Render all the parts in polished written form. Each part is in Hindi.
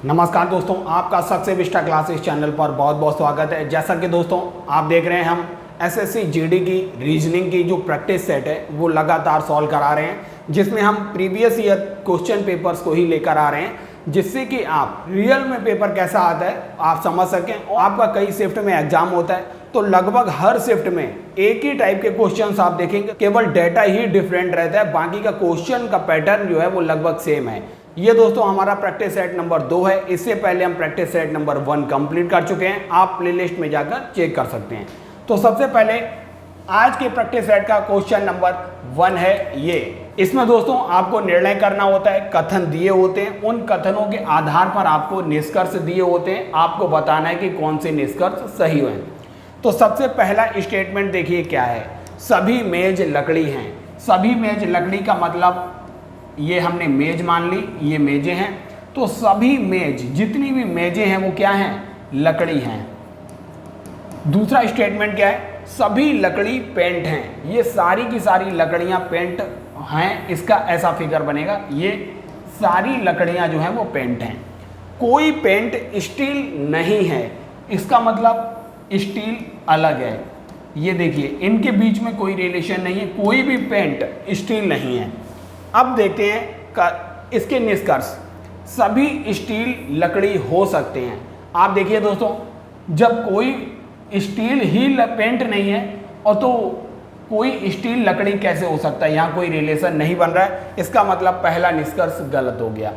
नमस्कार दोस्तों, आपका सक्सेस विस्टा क्लासेस चैनल पर बहुत बहुत स्वागत है। जैसा कि दोस्तों आप देख रहे हैं, हम एसएससी जीडी की रीजनिंग की जो प्रैक्टिस सेट है वो लगातार सॉल्व करा रहे हैं, जिसमें हम प्रीवियस ईयर क्वेश्चन पेपर्स को ही लेकर आ रहे हैं, जिससे कि आप रियल में पेपर कैसा आता है आप समझ सकें। आपका कई शिफ्ट में एग्जाम होता है तो लगभग हर शिफ्ट में एक ही टाइप के क्वेश्चंस आप देखेंगे, केवल डेटा ही डिफरेंट रहता है, बाकी का क्वेश्चन का पैटर्न जो है वो लगभग सेम है। ये दोस्तों हमारा प्रैक्टिस सेट नंबर 2 है। इससे पहले हम प्रैक्टिस सेट नंबर 1 कंप्लीट कर चुके हैं, आप प्लेलिस्ट में जाकर चेक कर सकते हैं। तो सबसे पहले आज के प्रैक्टिस सेट का क्वेश्चन नंबर 1 है ये। इसमें दोस्तों आपको निर्णय करना होता है, कथन दिए होते हैं, उन कथनों के आधार पर आपको निष्कर्ष दिए होते हैं, आपको बताना है कि कौन से निष्कर्ष सही हुए। तो सबसे पहला स्टेटमेंट देखिए क्या है, सभी मेज लकड़ी हैं। सभी मेज लकड़ी का मतलब ये हमने मेज मान ली, ये मेजें हैं, तो सभी मेज जितनी भी मेजें हैं वो क्या हैं, लकड़ी हैं। दूसरा स्टेटमेंट क्या है, सभी लकड़ी पेंट हैं। ये सारी की सारी लकड़ियां पेंट हैं, इसका ऐसा फिगर बनेगा, ये सारी लकड़ियां जो हैं वो पेंट हैं। कोई पेंट स्टील नहीं है, इसका मतलब स्टील अलग है। ये देखिए इनके बीच में कोई रिलेशन नहीं है, कोई भी पेंट स्टील नहीं है। अब देखते हैं इसके निष्कर्ष, सभी स्टील लकड़ी हो सकते हैं। आप देखिए दोस्तों, जब कोई स्टील ही पेंट नहीं है और तो कोई स्टील लकड़ी कैसे हो सकता है, यहाँ कोई रिलेशन नहीं बन रहा है, इसका मतलब पहला निष्कर्ष गलत हो गया।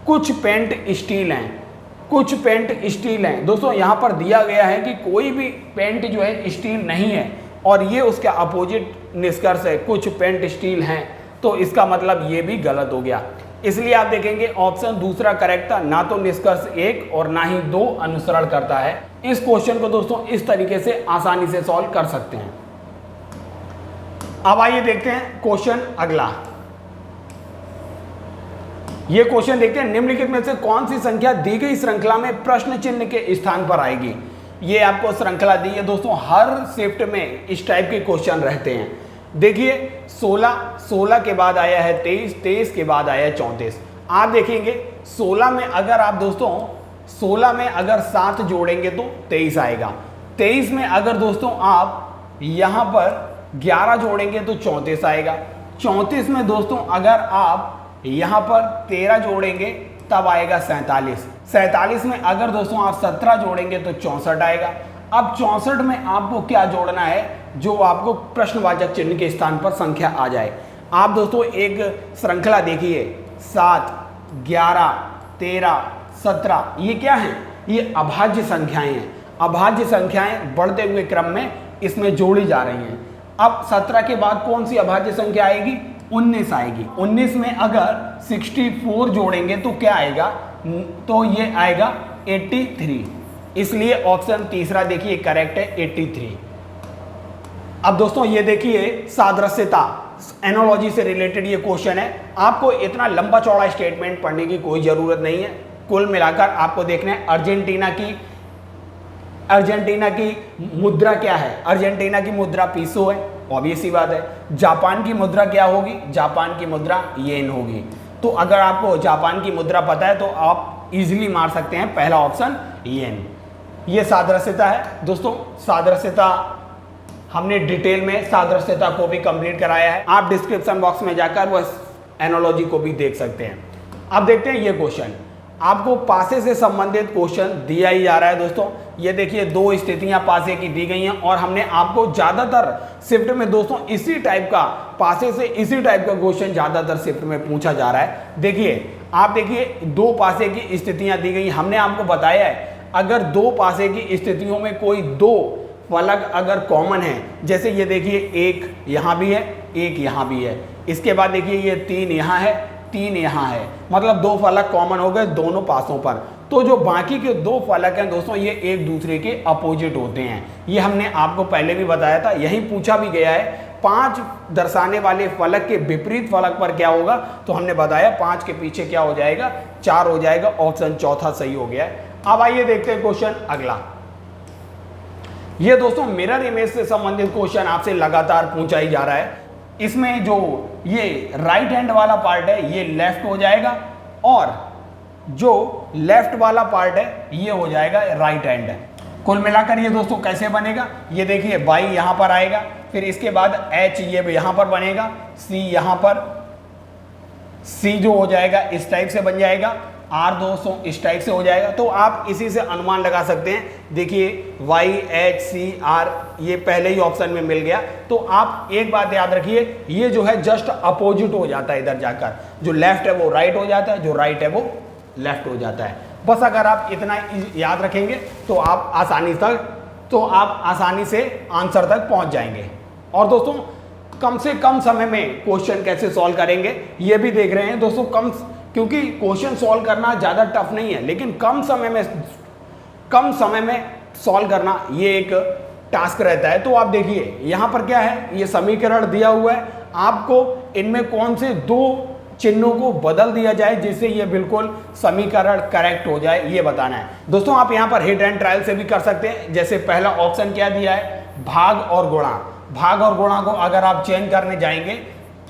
कुछ पेंट स्टील हैं, कुछ पेंट स्टील हैं। दोस्तों यहाँ पर दिया गया है कि कोई भी पेंट जो है स्टील नहीं है और ये उसका अपोजिट निष्कर्ष है, कुछ पेंट स्टील हैं, तो इसका मतलब ये भी गलत हो गया। इसलिए आप देखेंगे ऑप्शन दूसरा करेक्ट था, ना तो निष्कर्ष 1 और ना ही 2 अनुसरण करता है। इस क्वेश्चन को दोस्तों इस तरीके से आसानी से सॉल्व कर सकते हैं। अब आइए देखते हैं क्वेश्चन अगला। ये क्वेश्चन देखते हैं, निम्नलिखित में से कौन सी संख्या दी गई श्रृंखला में प्रश्न चिन्ह के स्थान पर आएगी। ये आपको श्रृंखला दी है दोस्तों, हर शिफ्ट में इस टाइप के क्वेश्चन रहते हैं। देखिए 16 के बाद आया है 23 के बाद आया है 34। आप देखेंगे 16 में अगर आप दोस्तों 16 में अगर 7 जोड़ेंगे तो 23 आएगा। 23 में अगर दोस्तों आप यहाँ पर 11 जोड़ेंगे तो 34 आएगा। 34 में दोस्तों अगर आप यहाँ पर 13 जोड़ेंगे तब आएगा 47। 47 में अगर दोस्तों आप 17 जोड़ेंगे तो 64 आएगा। अब 64 में आपको क्या जोड़ना है, जो आपको प्रश्नवाचक चिन्ह के स्थान पर संख्या आ जाए। आप दोस्तों एक श्रृंखला देखिए, 7, 11, 13, 17, ये क्या है, ये अभाज्य संख्याएं हैं। अभाज्य संख्याएं बढ़ते हुए क्रम में इसमें जोड़ी जा रही हैं। अब 17 के बाद कौन सी अभाज्य संख्या आएगी, 19 आएगी। 19 में अगर 64 जोड़ेंगे तो क्या आएगा, तो ये आएगा 83। इसलिए ऑप्शन तीसरा देखिए करेक्ट है, 83। अब दोस्तों ये देखिए सादृश्यता, एनालॉजी से रिलेटेड ये क्वेश्चन है। आपको इतना लंबा चौड़ा स्टेटमेंट पढ़ने की कोई ज़रूरत नहीं है। कुल मिलाकर आपको देखना है अर्जेंटीना की मुद्रा क्या है। अर्जेंटीना की मुद्रा पीसो है, ऑब्वियस सी बात है। जापान की मुद्रा क्या होगी, जापान की मुद्रा येन होगी। तो अगर आपको जापान की मुद्रा पता है तो आप इजीली मार सकते हैं पहला ऑप्शन येन। ये सादृश्यता है दोस्तों। सादृश्यता हमने डिटेल में सादृश्यता को भी कंप्लीट कराया है, आप डिस्क्रिप्शन बॉक्स में जाकर वो एनालॉजी को भी देख सकते हैं। अब देखते हैं ये क्वेश्चन, आपको पासे से संबंधित क्वेश्चन दिया ही जा रहा है दोस्तों। ये देखिए 2 स्थितियां पासे की दी गई हैं और हमने आपको ज़्यादातर शिफ्ट में दोस्तों इसी टाइप का, पासे से इसी टाइप का क्वेश्चन ज़्यादातर शिफ्ट में पूछा जा रहा है। देखिए आप देखिए 2 पासे की स्थितियाँ दी गई, हमने आपको बताया है अगर 2 पासे की स्थितियों में कोई 2 फलक अगर कॉमन है, जैसे ये देखिए एक यहाँ भी है, एक यहाँ भी है, इसके बाद देखिए ये 3 यहाँ है, 3 यहाँ है, मतलब 2 फलक कॉमन हो गए दोनों पासों पर। तो जो बाकी के 2 फलक हैं दोस्तों ये एक दूसरे के अपोजिट होते हैं। ये हमने आपको पहले भी बताया था, यही पूछा भी गया है 5 दर्शाने वाले फलक के विपरीत फलक पर क्या होगा, तो हमने बताया 5 के पीछे क्या हो जाएगा, 4 हो जाएगा। ऑप्शन चौथा सही हो गया है। अब आइए देखते हैं क्वेश्चन अगला। ये दोस्तों मिरर इमेज से संबंधित क्वेश्चन आपसे लगातार पूछा ही जा रहा है। इसमें जो ये राइट हैंड वाला पार्ट है ये लेफ्ट हो जाएगा और जो लेफ्ट वाला पार्ट है ये हो जाएगा राइट हैंड है। कुल मिलाकर ये दोस्तों कैसे बनेगा, ये देखिए y यहाँ पर आएगा, फिर इसके बाद h ये यहाँ पर बनेगा, c यहाँ पर, c जो हो जाएगा इस टाइप से बन जाएगा, r दोस्तों इस टाइप से हो जाएगा। तो आप इसी से अनुमान लगा सकते हैं। देखिए y h c r ये पहले ही ऑप्शन में मिल गया। तो आप एक बात याद रखिए, ये जो है जस्ट अपोजिट हो जाता है, इधर जाकर जो लेफ्ट है वो राइट हो जाता है, जो राइट है वो लेफ्ट हो जाता है। बस अगर आप इतना याद रखेंगे तो आप आसानी से आंसर तक पहुंच जाएंगे। और दोस्तों कम से कम समय में क्वेश्चन कैसे सॉल्व करेंगे ये भी देख रहे हैं दोस्तों। क्योंकि क्वेश्चन सॉल्व करना ज़्यादा टफ नहीं है, लेकिन कम समय में सॉल्व करना ये एक टास्क रहता है। तो आप देखिए यहाँ पर क्या है, ये समीकरण दिया हुआ है, आपको इनमें कौन से दो चिन्हों को बदल दिया जाए जिससे ये बिल्कुल समीकरण करेक्ट हो जाए, ये बताना है दोस्तों। आप यहाँ पर हिट एंड ट्रायल से भी कर सकते हैं। जैसे पहला ऑप्शन क्या दिया है, भाग और गुणा। भाग और गुणा को अगर आप चेंज करने जाएंगे,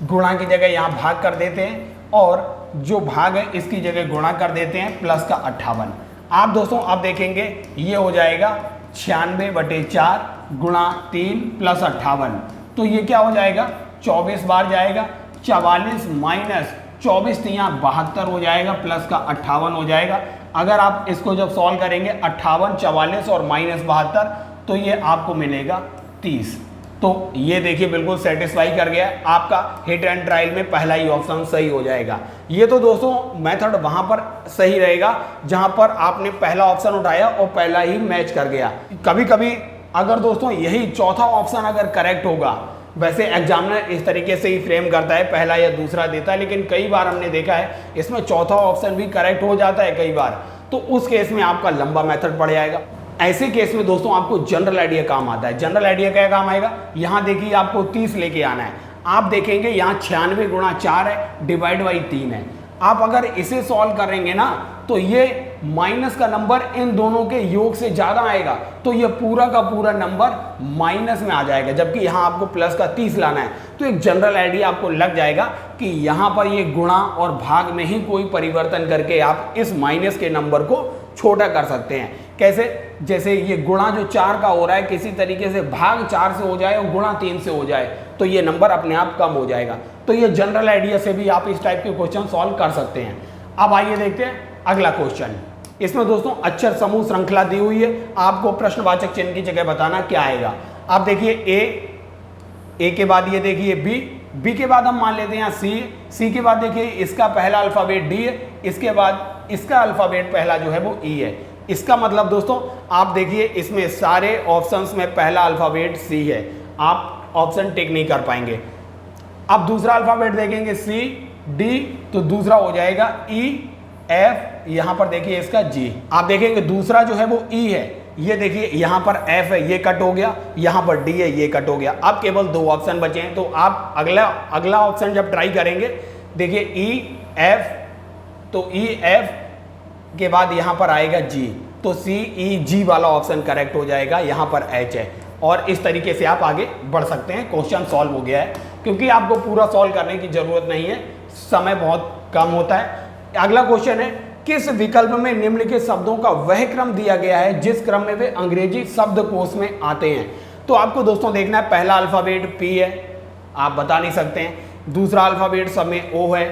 गुणा की जगह यहाँ भाग कर देते हैं और जो भाग है इसकी जगह गुणा कर देते हैं, प्लस का 58। आप दोस्तों आप देखेंगे ये हो जाएगा 96/4 गुणा 3 प्लस 58। तो ये क्या हो जाएगा, 24 बार जाएगा, 44 माइनस 24 3 72 हो जाएगा, प्लस का 58 हो जाएगा। अगर आप इसको जब सॉल्व करेंगे 58, 44 और माइनस 72 तो ये आपको मिलेगा 30। तो ये देखिए बिल्कुल सेटिस्फाई कर गया, आपका हिट एंड ट्रायल में पहला ही ऑप्शन सही हो जाएगा। ये तो दोस्तों मेथड वहां पर सही रहेगा जहां पर आपने पहला ऑप्शन उठाया और पहला ही मैच कर गया। कभी कभी अगर दोस्तों यही चौथा ऑप्शन अगर करेक्ट होगा, वैसे एग्जामिनर इस तरीके से ही फ्रेम करता है, पहला या दूसरा देता है, लेकिन कई बार हमने देखा है इसमें चौथा ऑप्शन भी करेक्ट हो जाता है कई बार, तो उस केस में आपका लंबा मेथड पड़ जाएगा। ऐसे केस में दोस्तों आपको जनरल आइडिया काम आता है। जनरल आइडिया क्या काम आएगा, यहाँ देखिए आपको 30 लेके आना है। आप देखेंगे यहाँ 96 गुणा 4 है, डिवाइड बाई 3 है। आप अगर इसे सॉल्व करेंगे ना तो ये माइनस का नंबर इन दोनों के योग से ज्यादा आएगा, तो ये पूरा का पूरा नंबर माइनस में आ जाएगा, जबकि यहाँ आपको प्लस का 30 लाना है। तो एक जनरल आइडिया आपको लग जाएगा कि यहाँ पर ये गुणा और भाग में ही कोई परिवर्तन करके आप इस माइनस के नंबर को छोटा कर सकते हैं। कैसे, जैसे ये गुणा जो 4 का हो रहा है किसी तरीके से भाग 4 से हो जाए और गुणा 3 से हो जाए तो ये नंबर अपने आप कम हो जाएगा। तो ये जनरल आइडिया से भी आप इस टाइप के क्वेश्चन सॉल्व कर सकते हैं। अब आइए देखते हैं अगला क्वेश्चन। इसमें दोस्तों अक्षर समूह श्रृंखला दी हुई है, आपको प्रश्नवाचक चिन्ह की जगह बताना क्या आएगा। आप देखिए ए के बाद ये देखिए बी के बाद हम मान लेते हैं सी के बाद देखिए इसका पहला अल्फाबेट डी है, इसके बाद इसका अल्फाबेट पहला जो है वो ई है। इसका मतलब दोस्तों आप देखिए इसमें सारे ऑप्शंस में पहला अल्फाबेट सी है, आप ऑप्शन टिक नहीं कर पाएंगे। अब दूसरा अल्फाबेट देखेंगे सी डी, तो दूसरा हो जाएगा ई एफ, यहां पर देखिए इसका जी। आप देखेंगे दूसरा जो है वो ई है, ये देखिए यहां पर एफ है, ये कट हो गया, यहां पर डी है, ये कट हो गया। अब केवल 2 ऑप्शन बचे हैं, तो आप अगला ऑप्शन जब ट्राई करेंगे देखिए ई एफ, तो ई एफ के बाद यहां पर आएगा जी, तो सी ई जी वाला ऑप्शन करेक्ट हो जाएगा, यहां पर एच है। और इस तरीके से आप आगे बढ़ सकते हैं। क्वेश्चन सॉल्व हो गया है, क्योंकि आपको पूरा सॉल्व करने की जरूरत नहीं है, समय बहुत कम होता है। अगला क्वेश्चन है, किस विकल्प में निम्नलिखित शब्दों का वह क्रम दिया गया है जिस क्रम में वे अंग्रेजी शब्दकोश में आते हैं। तो आपको दोस्तों देखना है, पहला अल्फाबेट पी है, आप बता नहीं सकते हैं। दूसरा अल्फाबेट सब में ओ है।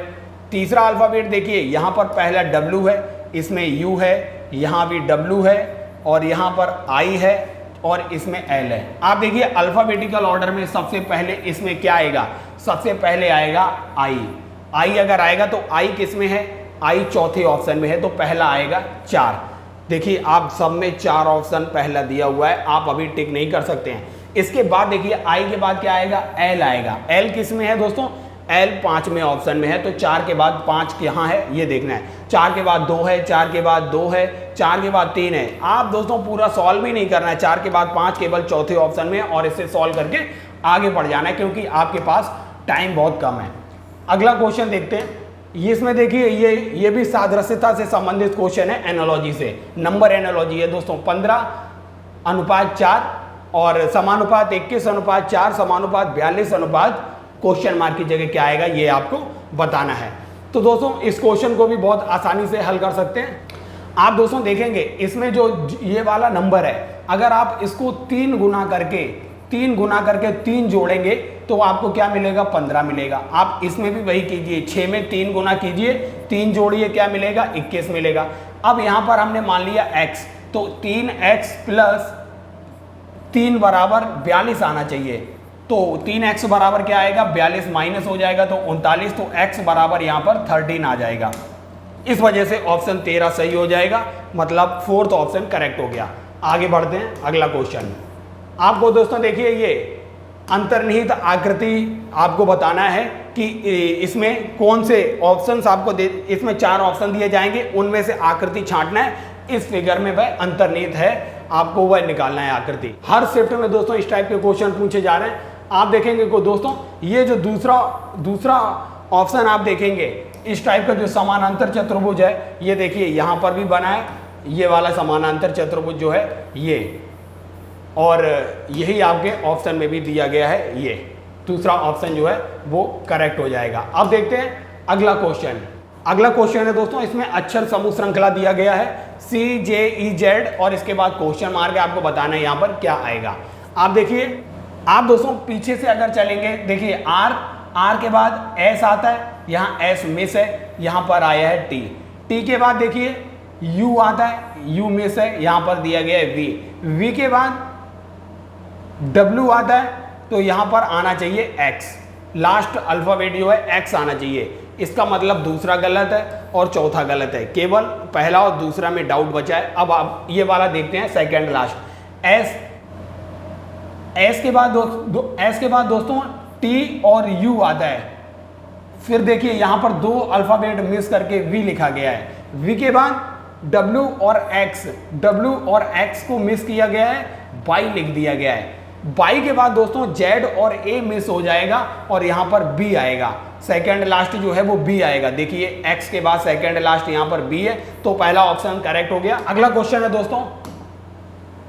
तीसरा अल्फाबेट देखिए यहाँ पर पहला डब्ल्यू है, इसमें यू है, यहाँ भी डब्ल्यू है, और यहाँ पर आई है, और इसमें एल है। आप देखिए अल्फाबेटिकल ऑर्डर में सबसे पहले इसमें क्या आएगा, सबसे पहले आएगा आई अगर आएगा तो आई किस में है, आई चौथे ऑप्शन में है, तो पहला आएगा 4। देखिए आप सब में 4 ऑप्शन पहला दिया हुआ है, आप अभी टिक नहीं कर सकते हैं। इसके बाद देखिए आई के बाद क्या आएगा, एल आएगा। एल किस में है दोस्तों, एल 5वें ऑप्शन में है, तो 4 के बाद 5 यहाँ है, ये देखना है। 4 के बाद 2 है, 4 के बाद 2 है, 4 के बाद 3 है। आप दोस्तों पूरा सॉल्व भी नहीं करना है, 4 के बाद 5 केवल चौथे ऑप्शन में, और इसे सॉल्व करके आगे बढ़ जाना है, क्योंकि आपके पास टाइम बहुत कम है। अगला क्वेश्चन देखते हैं। इसमें देखिए ये भी सादृश्यता से संबंधित क्वेश्चन है, एनालॉजी से। नंबर एनालॉजी है दोस्तों, 15:4 और समानुपात 21:4 समानुपात 42 अनुपात क्वेश्चन मार्क की जगह क्या आएगा, ये आपको बताना है। तो दोस्तों इस क्वेश्चन को भी बहुत आसानी से हल कर सकते हैं। आप दोस्तों देखेंगे इसमें जो ये वाला नंबर है, अगर आप इसको 3 गुना करके 3 जोड़ेंगे तो आपको क्या मिलेगा, 15 मिलेगा। आप इसमें भी वही कीजिए, 6 में 3 गुना कीजिए, 3 जोड़िए, क्या मिलेगा, 21 मिलेगा। अब यहाँ पर हमने मान लिया x, तो 3x प्लस 3 बराबर 42 आना चाहिए। तो 3x बराबर क्या आएगा, 42 माइनस हो जाएगा तो 39, तो x बराबर यहाँ पर 13 आ जाएगा। इस वजह से ऑप्शन 13 सही हो जाएगा, मतलब 4th ऑप्शन करेक्ट हो गया। आगे बढ़ते हैं, अगला क्वेश्चन। आपको दोस्तों देखिए ये अंतर्निहित आकृति आपको बताना है कि इसमें कौन से ऑप्शंस आपको इसमें 4 ऑप्शन दिए जाएंगे, उनमें से आकृति छांटना है। इस फिगर में वह अंतर्निहित है, आपको वह निकालना है आकृति। हर शिफ्ट में दोस्तों इस टाइप के क्वेश्चन पूछे जा रहे हैं। आप देखेंगे को दोस्तों ये जो दूसरा ऑप्शन आप देखेंगे, इस टाइप का जो समानांतर चतुर्भुज है, ये देखिए यहाँ पर भी बना है, ये वाला समानांतर चतुर्भुज जो है ये, और यही आपके ऑप्शन में भी दिया गया है। ये दूसरा ऑप्शन जो है वो करेक्ट हो जाएगा। अब देखते हैं अगला क्वेश्चन। अगला क्वेश्चन है दोस्तों, इसमें अक्षर समूह श्रृंखला दिया गया है CJEZ, और इसके बाद क्वेश्चन मार्क आपको बताना है यहाँ पर क्या आएगा। आप देखिए, आप दोस्तों पीछे से अगर चलेंगे, देखिए R के बाद S आता है, यहाँ S मिस है, यहाँ पर आया है T के बाद देखिए U आता है, U मिस है, यहाँ पर दिया गया है V के बाद W आता है, तो यहाँ पर आना चाहिए X, लास्ट अल्फाबेट जो है X आना चाहिए। इसका मतलब दूसरा गलत है और चौथा गलत है, केवल पहला और दूसरा में डाउट बचा है। अब आप ये वाला देखते हैं, सेकंड लास्ट S के बाद दोस्तों T और U आता है। फिर देखिए यहाँ पर 2 अल्फाबेट मिस करके V लिखा गया है। V के बाद W और X को मिस किया गया है, Y लिख दिया गया है। Y के बाद दोस्तों Z और A मिस हो जाएगा और यहाँ पर B आएगा। सेकंड लास्ट जो है वो B आएगा। देखिए X के बाद सेकंड लास्ट यहाँ पर B है, तो पहला ऑप्शन करेक्ट हो गया। अगला क्वेश्चन है दोस्तों,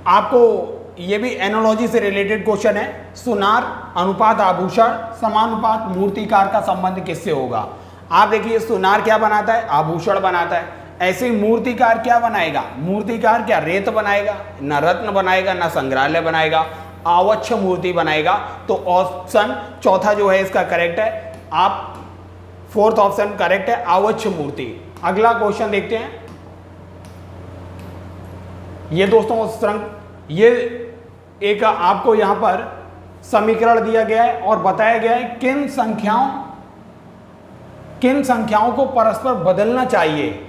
आपको ये भी एनालॉजी से रिलेटेड क्वेश्चन है। सुनार अनुपात आभूषण समानुपात मूर्तिकार का संबंध किससे होगा। आप देखिए सुनार क्या बनाता है, आभूषण बनाता है। ऐसे ही मूर्तिकार क्या बनाएगा, मूर्तिकार क्या रेत बनाएगा, ना रत्न बनाएगा, ना संग्रहालय बनाएगा, आवच्छ मूर्ति बनाएगा। तो ऑप्शन चौथा जो है इसका करेक्ट है। आप 4th ऑप्शन करेक्ट है, आवच्छ मूर्ति। अगला क्वेश्चन देखते हैं। ये दोस्तों ये एक आपको यहां पर समीकरण दिया गया है और बताया गया है किन संख्याओं को परस्पर बदलना चाहिए।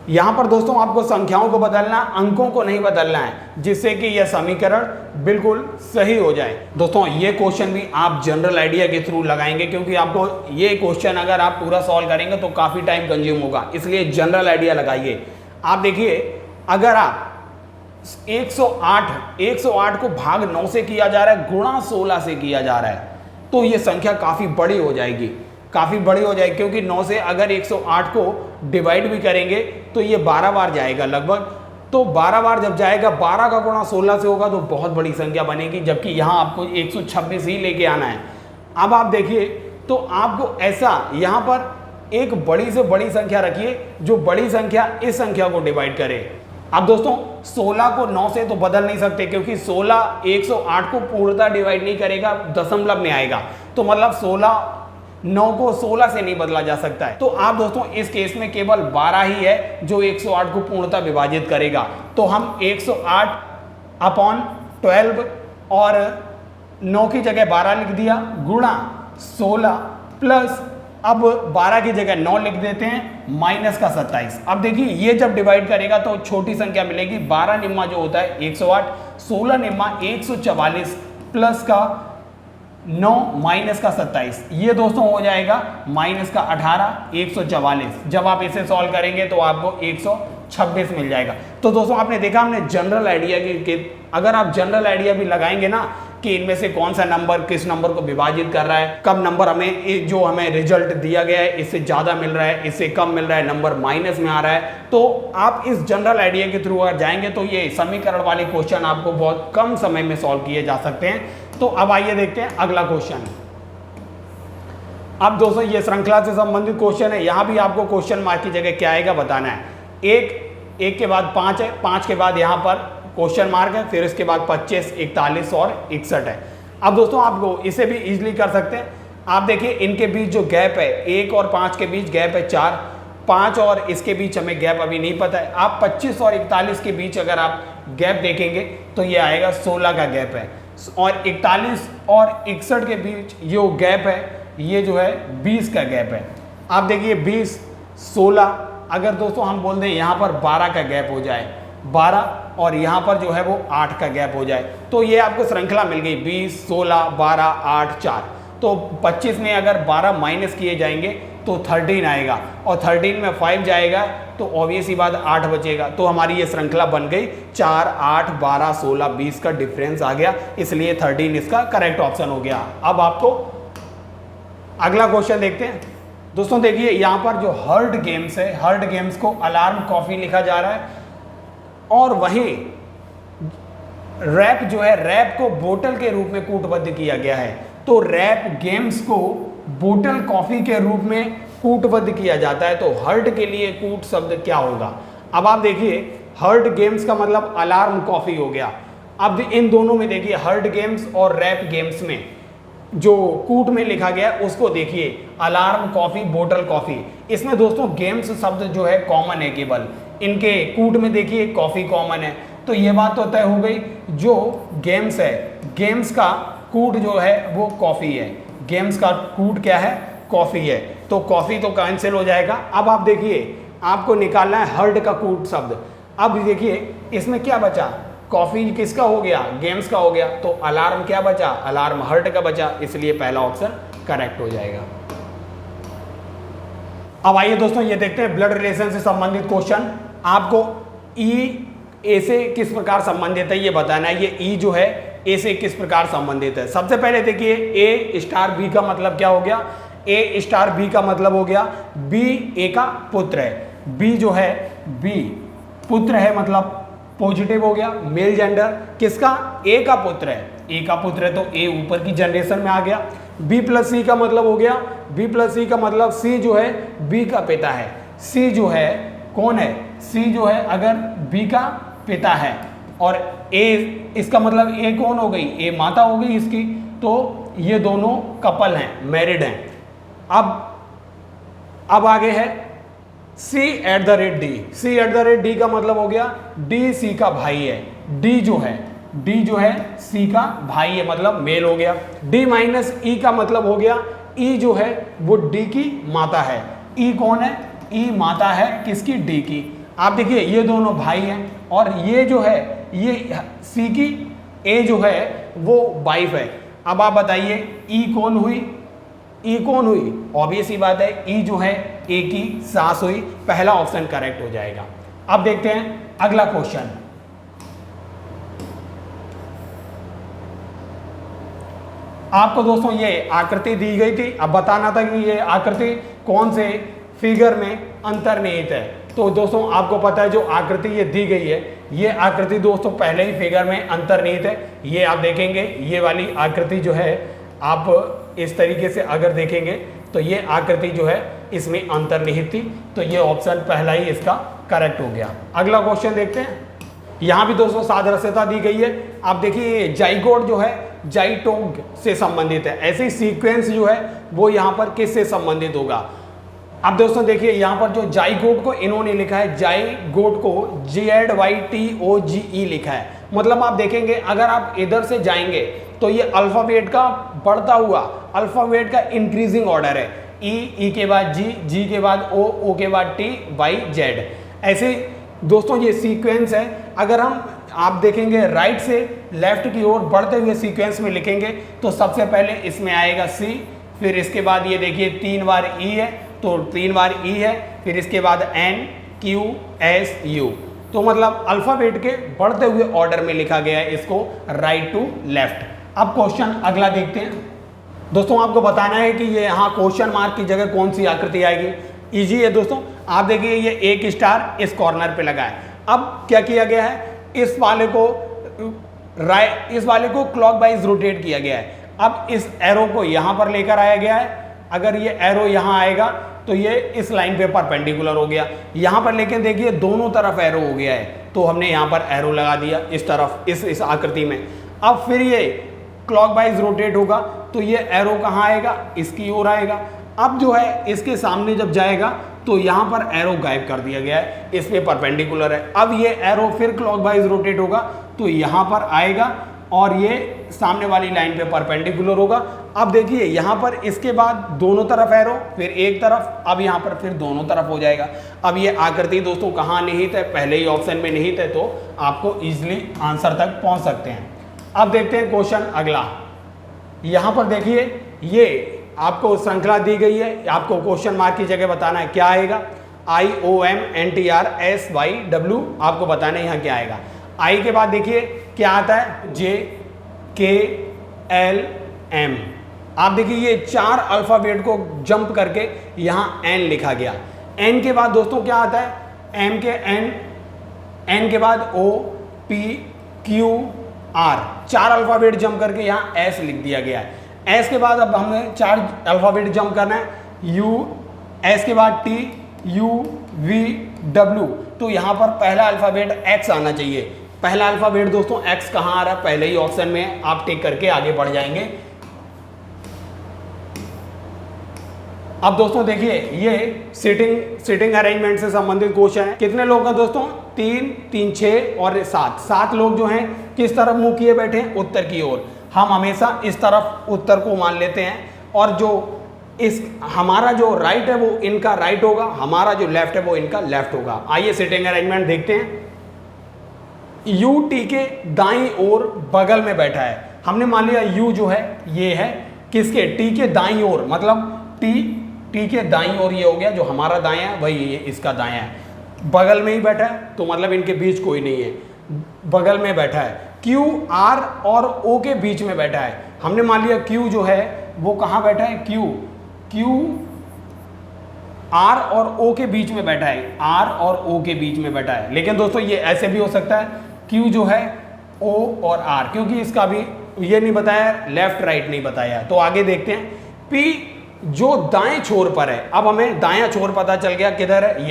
यहां पर दोस्तों आपको संख्याओं को बदलना, अंकों को नहीं बदलना है, जिससे कि यह समीकरण बिल्कुल सही हो जाए। दोस्तों ये क्वेश्चन भी आप जनरल आइडिया के थ्रू लगाएंगे, क्योंकि आपको ये क्वेश्चन अगर आप पूरा सॉल्व करेंगे तो काफी टाइम कंज्यूम होगा, इसलिए जनरल आइडिया लगाइए। आप देखिए अगर आप 108 को भाग 9 से किया जा रहा है, गुणा 16 से किया जा रहा है, तो ये संख्या काफी बड़ी हो जाएगी, क्योंकि 9 से अगर 108 को डिवाइड भी करेंगे तो ये 12 बार जाएगा लगभग। तो 12 बार जब जाएगा, 12 का गुणा 16 से होगा तो बहुत बड़ी संख्या बनेगी, जबकि यहाँ आपको 126 ही लेके आना है। अब आप देखिए तो आपको ऐसा यहाँ पर एक बड़ी से बड़ी संख्या रखिए, जो बड़ी संख्या इस संख्या को डिवाइड करे। अब दोस्तों 16 को 9 से तो बदल नहीं सकते, क्योंकि 16 108 को पूर्णतः डिवाइड नहीं करेगा, दशमलव में आएगा। तो मतलब 9 को 16 से नहीं बदला जा सकता है। तो आप दोस्तों इस केस में केवल 12 ही है जो 108 को पूर्णतः विभाजित करेगा। तो हम 108/12 और 9 की जगह 12 लिख दिया, गुणा 16 प्लस अब 12 की जगह 9 लिख देते हैं, माइनस का 27। अब देखिए ये जब डिवाइड करेगा तो छोटी संख्या मिलेगी। 12 निम्मा जो होता है 108, 16 निम्मा 144 प्लस का 9 माइनस का 27, ये दोस्तों हो जाएगा माइनस का 18, 144। जब आप इसे सॉल्व करेंगे तो आपको 126 मिल जाएगा। तो दोस्तों आपने देखा, हमने जनरल आइडिया के अगर आप जनरल आइडिया भी लगाएंगे ना कि इनमें से कौन सा नंबर किस नंबर को विभाजित कर रहा है, कब नंबर जो हमें रिजल्ट दिया गया है इससे ज़्यादा मिल रहा है, इससे कम मिल रहा है, नंबर माइनस में आ रहा है, तो आप इस जनरल आइडिया के थ्रू अगर जाएंगे तो ये समीकरण वाले क्वेश्चन आपको बहुत कम समय में सॉल्व किए जा सकते हैं। तो अब आइए देखते हैं अगला क्वेश्चन। अब दोस्तों ये श्रृंखला से संबंधित क्वेश्चन है, यहाँ भी आपको क्वेश्चन मार्क की जगह क्या आएगा बताना है। एक के बाद 5 है, 5 के बाद यहाँ पर क्वेश्चन मार्क है, फिर इसके बाद 25, 41 और 61 है। अब दोस्तों आपको इसे भी इजीली कर सकते हैं। आप देखिए इनके बीच जो गैप है 1 और 5 के बीच गैप है 4, 5 और इसके बीच हमें गैप अभी नहीं पता है। आप 25 और 41 के बीच अगर आप गैप देखेंगे तो ये आएगा 16 का गैप है, और 41 और 61 के बीच जो गैप है ये जो है 20 का गैप है। आप देखिए 20, 16, अगर दोस्तों हम बोल दें यहाँ पर 12 का गैप हो जाए, 12 और यहाँ पर जो है वो 8 का गैप हो जाए, तो ये आपको श्रृंखला मिल गई 20, 16, 12, 8, 4। तो 25 में अगर 12 माइनस किए जाएंगे तो 13 आएगा, और 13 में 5 जाएगा तो ऑब्वियस ही बात 8 बचेगा। तो हमारी ये श्रृंखला बन गई 4, 8, 12, 16, 20 का डिफरेंस आ गया, इसलिए 13 इसका करेक्ट ऑप्शन हो गया। अब आपको अगला क्वेश्चन देखते हैं। दोस्तों देखिए यहाँ पर जो हर्ड गेम्स है, हर्ड गेम्स को अलार्म कॉफी लिखा जा रहा है, और वहीं रैप जो है, रैप को बोतल के रूप में कूटबद्ध किया गया है। तो रैप गेम्स को बोतल कॉफी के रूप में कूटबद्ध किया जाता है, तो हर्ड के लिए कूट शब्द क्या होगा। अब आप देखिए हर्ड गेम्स का मतलब अलार्म कॉफी हो गया। अब इन दोनों में देखिए हर्ड गेम्स और रैप गेम्स में जो कूट में लिखा गया उसको देखिए, अलार्म कॉफी, बोतल कॉफी। इसमें दोस्तों गेम्स शब्द जो है कॉमन है, केवल इनके कूट में देखिए कॉफी कॉमन है। तो ये बात तो तय हो गई, जो गेम्स है, गेम्स का कूट जो है वो कॉफी है, गेम्स का कूट क्या है, कॉफी है। तो कॉफी तो कैंसिल हो जाएगा। अब आप देखिए आपको निकालना है हर्ड का कूट शब्द। अब देखिए इसमें क्या बचा, कॉफी किसका हो गया, गेम्स का हो गया, तो अलार्म क्या बचा, अलार्म हर्ड का बचा, इसलिए पहला ऑप्शन करेक्ट हो जाएगा। अब आइए दोस्तों ये देखते हैं ब्लड रिलेशन से संबंधित क्वेश्चन। आपको ई ए से किस प्रकार संबंधित है ये बताना है। ये ई जो है ए से किस प्रकार संबंधित है। सबसे पहले देखिए ए स्टार बी का मतलब क्या हो गया, ए स्टार बी का मतलब हो गया बी ए का पुत्र है। बी जो है, बी पुत्र है मतलब पॉजिटिव हो गया, मेल जेंडर। किसका, ए का पुत्र है, ए का पुत्र है तो ए ऊपर की जनरेशन में आ गया। बी प्लस सी का मतलब हो गया, बी प्लस सी का मतलब सी जो है बी का पिता है। सी जो है कौन है, सी जो है अगर बी का पिता है, और ए इसका मतलब ए कौन हो गई, ए माता हो गई इसकी। तो ये दोनों कपल हैं, मैरिड हैं। अब आगे है C@D। C@D का मतलब हो गया डी सी का भाई है। डी जो है सी का भाई है, मतलब मेल हो गया। D माइनस ई का मतलब हो गया ई जो है वो डी की माता है। ई कौन है, ई माता है किसकी, डी की। आप देखिए ये दोनों भाई हैं, और ये जो है ये सी की ए जो है वो वाइफ है। अब आप बताइए ई कौन हुई, ई कौन हुई, ऑब्वियस ही बात है ई जो है ए की सास हुई। पहला ऑप्शन करेक्ट हो जाएगा। अब देखते हैं अगला क्वेश्चन। आपको दोस्तों ये आकृति दी गई थी, अब बताना था कि ये आकृति कौन से फिगर में अंतर्निहित है। तो दोस्तों आपको पता है जो आकृति ये दी गई है, ये आकृति दोस्तों पहले ही फिगर में अंतर्निहित है। ये आप देखेंगे ये वाली आकृति जो है, आप इस तरीके से अगर देखेंगे तो ये आकृति जो है इसमें अंतर्निहित थी, तो ये ऑप्शन पहला ही इसका करेक्ट हो गया। अगला क्वेश्चन देखते हैं। यहाँ भी दोस्तों सादृश्यता दी गई है। आप देखिए जाइगोट जो है जाइटोग से संबंधित है, ऐसे ही सीक्वेंस जो है वो यहाँ पर किससे संबंधित होगा। अब दोस्तों देखिए यहाँ पर जो जाइगोट को इन्होंने लिखा है, जाइगोट को ZYTOGE लिखा है। मतलब आप देखेंगे अगर आप इधर से जाएंगे तो ये अल्फाबेट का बढ़ता हुआ, अल्फाबेट का इंक्रीजिंग ऑर्डर है। ई के बाद जी के बाद ओ के बाद T Y Z। ऐसे दोस्तों ये सीक्वेंस है। अगर आप देखेंगे राइट से लेफ्ट की ओर बढ़ते हुए सीक्वेंस में लिखेंगे तो सबसे पहले इसमें आएगा C, फिर इसके बाद ये देखिए 3 बार E है तो 3 बार E है, फिर इसके बाद N Q S U। तो मतलब अल्फाबेट के बढ़ते हुए ऑर्डर में लिखा गया है इसको, राइट टू लेफ्ट। अब क्वेश्चन अगला देखते हैं। दोस्तों आपको बताना है कि ये यहाँ क्वेश्चन मार्क की जगह कौन सी आकृति आएगी। इजी है दोस्तों। आप देखिए ये एक स्टार इस कॉर्नर पे लगा है। अब क्या किया गया है, इस वाले को क्लॉकवाइज रोटेट किया गया है। अब इस एरो को यहाँ पर लेकर आया गया है अगर ये एरो यहाँ आएगा तो ये इस लाइन पे परपेंडिकुलर हो गया। यहाँ पर लेकिन देखिए दोनों तरफ एरो हो गया है, तो हमने यहाँ पर एरो लगा दिया इस तरफ, इस आकृति में। अब फिर ये क्लॉकवाइज रोटेट होगा तो ये एरो कहाँ आएगा, इसकी ओर आएगा। अब जो है इसके सामने जब जाएगा तो यहाँ पर एरो गायब कर दिया गया है, इस पे परपेंडिकुलर है। अब ये एरो फिर क्लॉकवाइज रोटेट होगा तो यहाँ पर आएगा और ये सामने वाली लाइन पे परपेंडिकुलर होगा। अब देखिए यहाँ पर इसके बाद दोनों तरफ एरो, फिर एक तरफ, अब यहाँ पर फिर दोनों तरफ हो जाएगा। अब ये आकृति दोस्तों कहाँ निहित है, पहले ही ऑप्शन में निहित है, तो आपको इजीली आंसर तक पहुँच सकते हैं। अब देखते हैं क्वेश्चन अगला। यहाँ पर देखिए ये आपको श्रृंखला दी गई है, आपको क्वेश्चन मार्क की जगह बताना है क्या आएगा। IOMNTRSYW आपको बताना है यहाँ क्या आएगा। आई के बाद देखिए क्या आता है, JKLM। आप देखिए ये 4 अल्फाबेट को जंप करके यहाँ N लिखा गया। N के बाद दोस्तों क्या आता है, M के N के बाद OPQR, 4 अल्फाबेट जंप करके यहाँ S लिख दिया गया है। S के बाद अब हमें 4 अल्फाबेट जंप करना है, U, S के बाद TUVW, तो यहाँ पर पहला अल्फाबेट X आना चाहिए। पहला अल्फाबेट दोस्तों X कहाँ आ रहा है, पहले ही ऑप्शन में, आप टिक करके आगे बढ़ जाएंगे। अब दोस्तों देखिए ये सिटिंग अरेंजमेंट से संबंधित क्वेश्चन है। कितने लोग हैं दोस्तों, 3, 3, 6 और 7 लोग जो हैं किस तरफ मुंह किए बैठे हैं, उत्तर की ओर। हम हमेशा इस तरफ उत्तर को मान लेते हैं, और जो इस हमारा जो राइट है वो इनका राइट होगा, हमारा जो लेफ्ट है वो इनका लेफ्ट होगा। आइए सिटिंग अरेंजमेंट देखते हैं। यू टी के दाईं ओर बगल में बैठा है। हमने मान लिया यू जो है ये है किसके, टी के दाईं ओर, मतलब टी के दाईं ओर ये हो गया, जो हमारा दायां है वही ये इसका दायां है। बगल में ही बैठा है तो मतलब इनके बीच कोई नहीं है, बगल में बैठा है। क्यू आर और ओ के बीच में बैठा है। हमने मान लिया क्यू जो है वो कहाँ बैठा है, क्यू आर और ओ के बीच में बैठा है, आर और ओ के बीच में बैठा है। लेकिन दोस्तों ये ऐसे भी हो सकता है, क्यू जो है ओ और आर, क्योंकि इसका भी ये नहीं बताया, लेफ्ट राइट नहीं बताया। तो आगे देखते हैं, पी जो दाएं छोर पर है। अब हमें दायां छोर पता चल गया किधर है,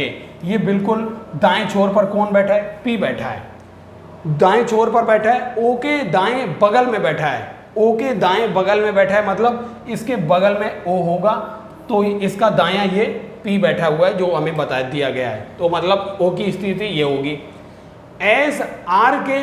ये बिल्कुल दाएं छोर पर कौन बैठा है, पी बैठा है, दाएं छोर पर बैठा है। ओ के दाएं बगल में बैठा है, ओ के दाएं बगल में बैठा है, मतलब इसके बगल में ओ होगा, तो इसका दायां ये पी बैठा हुआ है, जो हमें बता दिया गया है। तो मतलब ओ की स्थिति ये होगी। एस आर के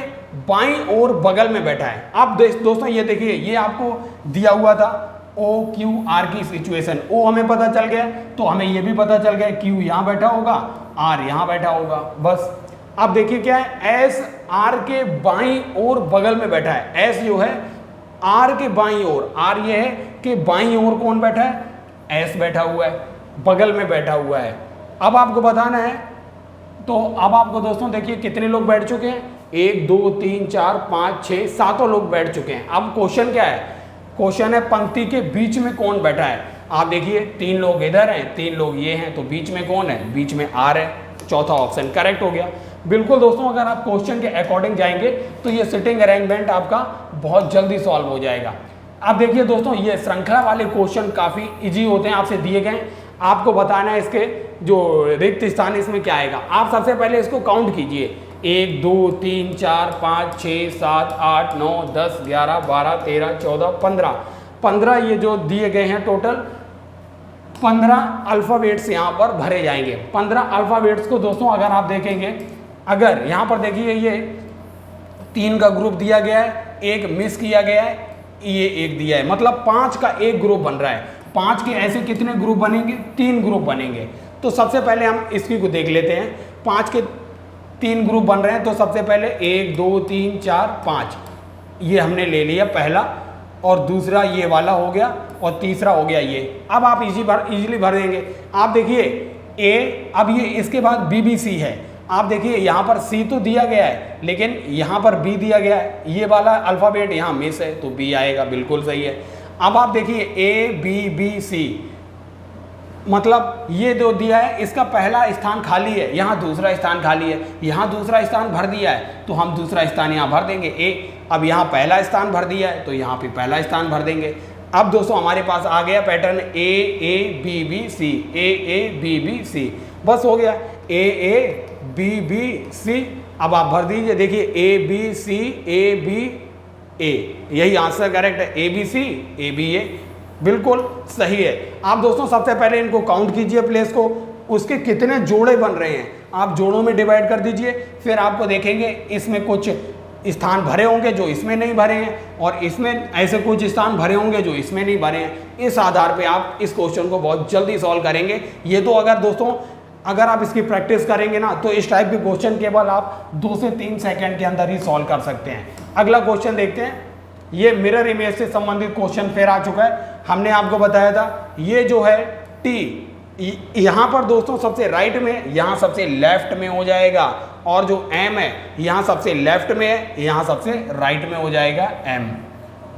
बाईं ओर बगल में बैठा है। अब दोस्तों ये देखिए, ये आपको दिया हुआ था ओ क्यू आर की सिचुएशन। ओ हमें पता चल गया तो हमें ये भी पता चल गया क्यू यहाँ बैठा होगा, आर यहाँ बैठा होगा, बस। अब देखिए क्या है, एस आर के बाईं ओर बगल में बैठा है। एस जो है आर के बाईं ओर, आर ये है कि बाईं ओर कौन बैठा है, एस बैठा हुआ है, बगल में बैठा हुआ है। अब आपको बताना है, तो अब आपको दोस्तों देखिए कितने लोग बैठ चुके हैं, 1 2 3 4 5 6 7 लोग बैठ चुके हैं। अब क्वेश्चन क्या है, क्वेश्चन है पंक्ति के बीच में कौन बैठा है। आप देखिए 3 लोग इधर हैं, 3 लोग ये हैं, तो बीच में कौन है, बीच में आर है। चौथा ऑप्शन करेक्ट हो गया। बिल्कुल दोस्तों, अगर आप क्वेश्चन के अकॉर्डिंग जाएंगे तो ये सिटिंग अरेंजमेंट आपका बहुत जल्दी सॉल्व हो जाएगा। अब देखिए दोस्तों, ये श्रृंखला वाले क्वेश्चन काफ़ी इजी होते हैं, आपसे दिए गए। आपको बताना है इसके जो रिक्त स्थान इसमें क्या आएगा। आप सबसे पहले इसको काउंट कीजिए, 1 2 3 4 5 6 7 8 9 10 11 12 13 14 15 ये जो दिए गए हैं टोटल 15 अल्फ़ाबेट्स यहाँ पर भरे जाएंगे। 15 अल्फ़ाबेट्स को दोस्तों अगर आप देखेंगे, अगर यहाँ पर देखिए ये 3 का ग्रुप दिया गया है, 1 मिस किया गया है, ये 1 दिया है, मतलब 5 का एक ग्रुप बन रहा है। 5 के ऐसे कितने ग्रुप बनेंगे, 3 ग्रुप बनेंगे। तो सबसे पहले हम इसकी को देख लेते हैं। 5 के 3 ग्रुप बन रहे हैं, तो सबसे पहले 1 2 3 4 5 ये हमने ले लिया पहला, और दूसरा ये वाला हो गया, और तीसरा हो गया ये। अब आप इजीली भर देंगे। आप देखिए ए, अब ये इसके बाद बी बी सी है। आप देखिए यहाँ पर सी तो दिया गया है, लेकिन यहाँ पर बी दिया गया है, ये वाला अल्फ़ाबेट यहाँ मिस है, तो बी आएगा, बिल्कुल सही है। अब आप देखिए ए बी बी सी, मतलब ये जो दिया है इसका पहला स्थान खाली है, यहाँ दूसरा स्थान खाली है, यहाँ दूसरा स्थान भर दिया है, तो हम दूसरा स्थान यहाँ भर देंगे ए। अब यहाँ पहला स्थान भर दिया है, तो यहाँ पे पहला स्थान भर देंगे। अब दोस्तों हमारे पास आ गया pattern A A B B C, A A B B C, बस हो गया ए ए बी बी सी। अब आप भर दीजिए, देखिए A B C A B ए, यही आंसर करेक्ट है, A B C A B ए, बिल्कुल सही है। आप दोस्तों सबसे पहले इनको काउंट कीजिए प्लेस को, उसके कितने जोड़े बन रहे हैं आप जोड़ों में डिवाइड कर दीजिए, फिर आपको देखेंगे इसमें कुछ स्थान भरे होंगे जो इसमें नहीं भरे हैं और इसमें ऐसे कुछ स्थान भरे होंगे जो इसमें नहीं भरे हैं। इस आधार पे आप इस क्वेश्चन को बहुत जल्दी सॉल्व करेंगे। ये तो अगर दोस्तों अगर आप इसकी प्रैक्टिस करेंगे ना तो इस टाइप के क्वेश्चन केवल आप 2 से 3 सेकंड के अंदर ही सॉल्व कर सकते हैं। अगला क्वेश्चन देखते हैं। ये मिरर इमेज से संबंधित क्वेश्चन फिर आ चुका है। हमने आपको बताया था ये जो है टी, यहाँ पर दोस्तों सबसे राइट में, यहाँ सबसे लेफ्ट में हो जाएगा, और जो एम है यहाँ सबसे लेफ्ट में है, यहाँ सबसे राइट में हो जाएगा एम।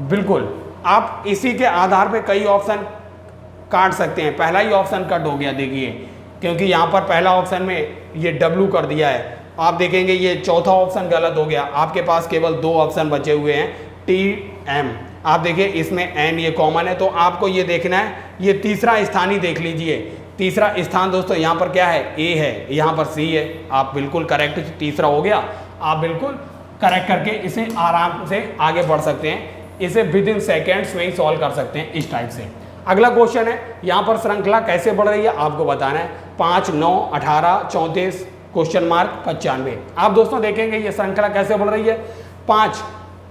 बिल्कुल आप इसी के आधार पे कई ऑप्शन काट सकते हैं। पहला ही ऑप्शन कट हो गया देखिए, क्योंकि यहाँ पर पहला ऑप्शन में ये डब्ल्यू कर दिया है। आप देखेंगे ये चौथा ऑप्शन गलत हो गया, आपके पास केवल 2 ऑप्शन बचे हुए हैं टी एम। आप देखिए इसमें एन ये कॉमन है, तो आपको ये देखना है, ये तीसरा स्थान ही देख लीजिए। तीसरा स्थान दोस्तों यहाँ पर क्या है, ए है, यहाँ पर सी है। आप बिल्कुल करेक्ट, तीसरा हो गया। आप बिल्कुल करेक्ट करके इसे आराम से आगे बढ़ सकते हैं, इसे विद इन सेकेंड्स में ही सॉल्व कर सकते हैं इस टाइप से। अगला क्वेश्चन है, यहाँ पर श्रृंखला कैसे बढ़ रही है आपको बताना है। 5, 9, 18, 34 क्वेश्चन मार्क 95। आप दोस्तों देखेंगे ये श्रृंखला कैसे बढ़ रही है।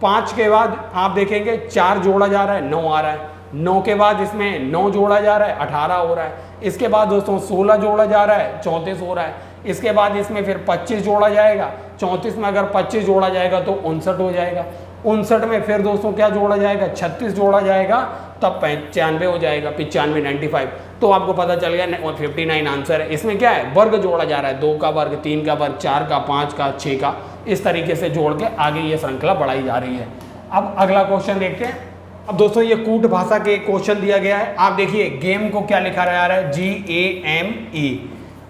5 के बाद आप देखेंगे 4 जोड़ा जा रहा है, 9 आ रहा है। 9 के बाद इसमें 9 जोड़ा जा रहा है, 18 हो रहा है। इसके बाद दोस्तों 16 जोड़ा जा रहा है, 34 हो रहा है। इसके बाद इसमें फिर 25 जोड़ा जाएगा, 34 में अगर 25 जोड़ा जाएगा तो 59 हो जाएगा। 59 में फिर दोस्तों क्या जोड़ा जाएगा, 36 जोड़ा जाएगा, तब 95 हो जाएगा, 95 95। तो आपको पता चल गया 59 आंसर है। इसमें क्या है, वर्ग जोड़ा जा रहा है, 2 का वर्ग, 3 का वर्ग, 4 का, 5 का, 6 का, इस तरीके से जोड़ के आगे ये श्रृंखला बढ़ाई जा रही है। अब अगला क्वेश्चन देखते हैं। अब दोस्तों ये कूट भाषा के क्वेश्चन दिया गया है। आप देखिए गेम को क्या लिखा जा रहा है, GAME।